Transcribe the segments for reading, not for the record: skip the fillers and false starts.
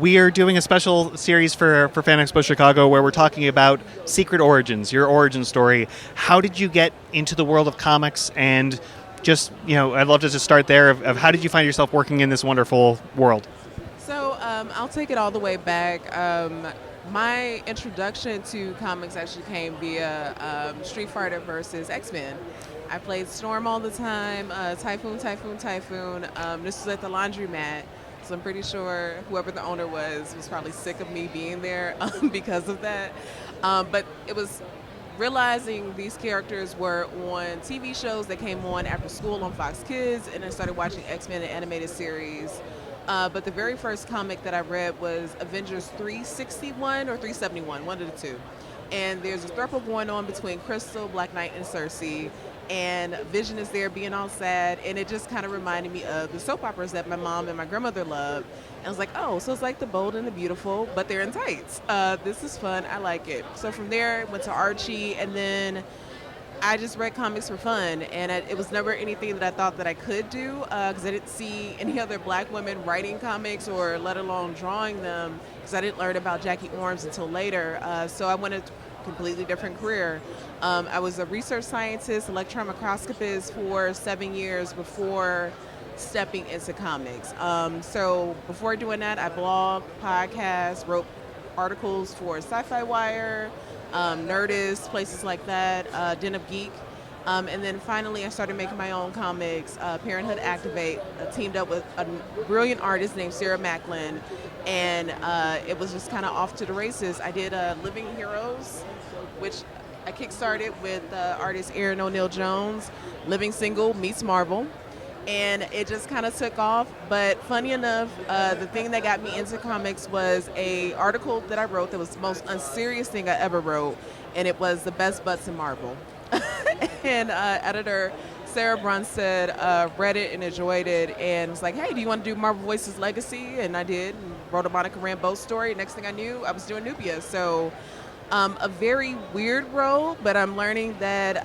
we are doing a special series for FAN EXPO Chicago where we're talking about secret origins, your origin story. How did you get into the world of comics? And just, I'd love to just start there of how did you find yourself working in this wonderful world? So I'll take it all the way back. My introduction to comics actually came via Street Fighter versus X-Men. I played Storm all the time, Typhoon. This was at the laundromat, so I'm pretty sure whoever the owner was probably sick of me being there because of that. But it was realizing these characters were on TV shows that came on after school on Fox Kids, and I started watching X-Men, the animated series. But the very first comic that I read was Avengers 361 or 371, one of the two. And there's a throuple going on between Crystal, Black Knight, and Cersei. And Vision is there being all sad. And it just kind of reminded me of the soap operas that my mom and my grandmother loved. And I was like, oh, so it's like The Bold and the Beautiful, but they're in tights. This is fun. I like it. So from there, went to Archie, and then I just read comics for fun, and it was never anything that I thought that I could do because I didn't see any other black women writing comics or let alone drawing them because I didn't learn about Jackie Orms until later. So I went a completely different career. I was a research scientist, electron microscopist for 7 years before stepping into comics. So before doing that, I blogged, podcast, wrote articles for Sci-Fi Wire, Nerdist, places like that, Den of Geek. And then finally I started making my own comics, Parenthood Activate, teamed up with a brilliant artist named Sarah Macklin, and it was just kind of off to the races. I did Living Heroes, which I kickstarted with artist Aaron O'Neill Jones, Living Single meets Marvel. And it just kind of took off. But funny enough, the thing that got me into comics was a article that I wrote that was the most unserious thing I ever wrote, and it was the best butts in Marvel. And editor Sarah Brunstead read it and enjoyed it, and was like, hey, do you want to do Marvel Voices Legacy? And I did, and wrote a Monica Rambeau story. Next thing I knew, I was doing Nubia. So a very weird role, but I'm learning that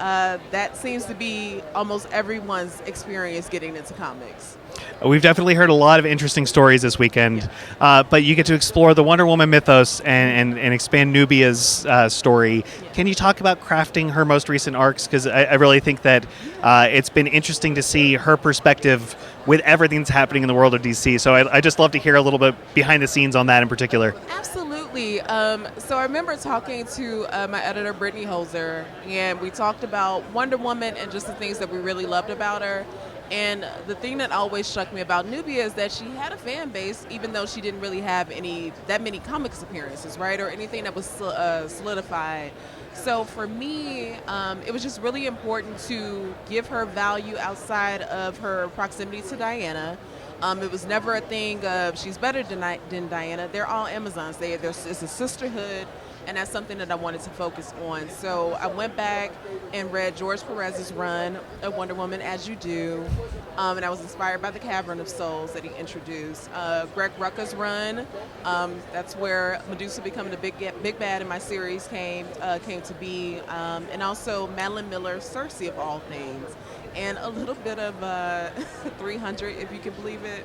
that seems to be almost everyone's experience getting into comics. We've definitely heard a lot of interesting stories this weekend, but you get to explore the Wonder Woman mythos and expand Nubia's story. Yeah. Can you talk about crafting her most recent arcs? Because I really think that it's been interesting to see her perspective with everything that's happening in the world of DC. So I just love to hear a little bit behind the scenes on that in particular. Absolutely. So I remember talking to my editor, Brittany Holzer, and we talked about Wonder Woman and just the things that we really loved about her. And the thing that always struck me about Nubia is that she had a fan base, even though she didn't really have that many comics appearances, right, or anything that was solidified. So for me, it was just really important to give her value outside of her proximity to Diana. It was never a thing of she's better than Diana. They're all Amazons. It's a sisterhood, and that's something that I wanted to focus on. So I went back and read George Perez's run of Wonder Woman, As You Do, and I was inspired by the Cavern of Souls that he introduced. Greg Rucka's run, that's where Medusa becoming the big bad in my series came to be, and also Madeline Miller's Cersei of all things, and a little bit of 300, if you can believe it.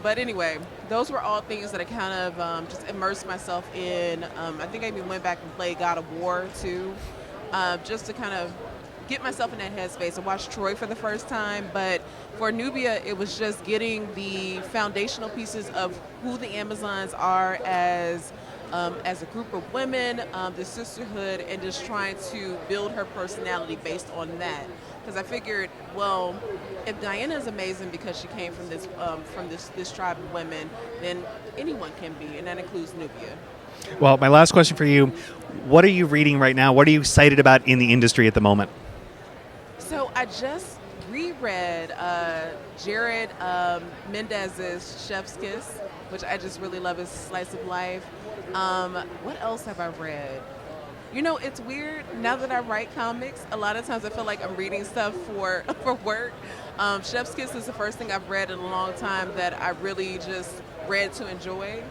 But anyway, those were all things that I kind of just immersed myself in. I think I even went back and played God of War too, just to kind of get myself in that headspace. I watched Troy for the first time, but for Nubia, it was just getting the foundational pieces of who the Amazons are as a group of women, the sisterhood, and just trying to build her personality based on that. Because I figured, well, if Diana is amazing because she came from this tribe of women, then anyone can be, and that includes Nubia. Well, my last question for you, what are you reading right now? What are you excited about in the industry at the moment? So I just reread Jared Mendez's Chef's Kiss, which I just really love his slice of life. What else have I read? You know, it's weird. Now that I write comics, a lot of times I feel like I'm reading stuff for work. Chef's Kiss is the first thing I've read in a long time that I really just read to enjoy.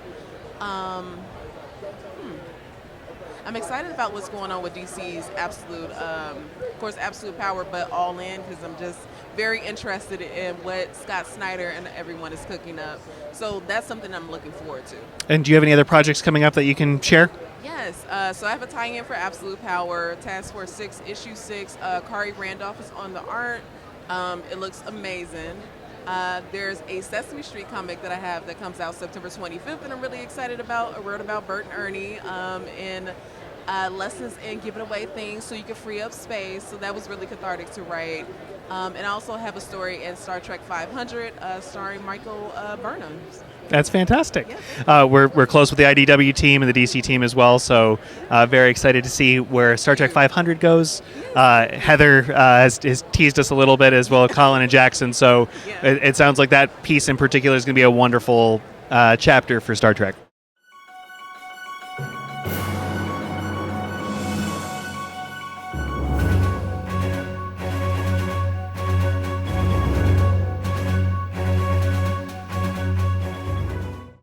I'm excited about what's going on with DC's Absolute, of course, Absolute Power, but All In, because I'm just very interested in what Scott Snyder and everyone is cooking up. So that's something I'm looking forward to. And do you have any other projects coming up that you can share? Yes, so I have a tie-in for Absolute Power, Task Force 6, Issue 6. Kari Randolph is on the art. It looks amazing. There's a Sesame Street comic that I have that comes out September 25th, and I'm really excited about. I wrote about Bert and Ernie in lessons in giving away things so you can free up space. So that was really cathartic to write. And I also have a story in Star Trek 500 starring Michael Burnham. That's fantastic. Yeah. We're close with the IDW team and the DC team as well, so very excited to see where Star Trek 500 goes. Heather has teased us a little bit as well, Colin and Jackson, so Yeah. it sounds like that piece in particular is going to be a wonderful chapter for Star Trek.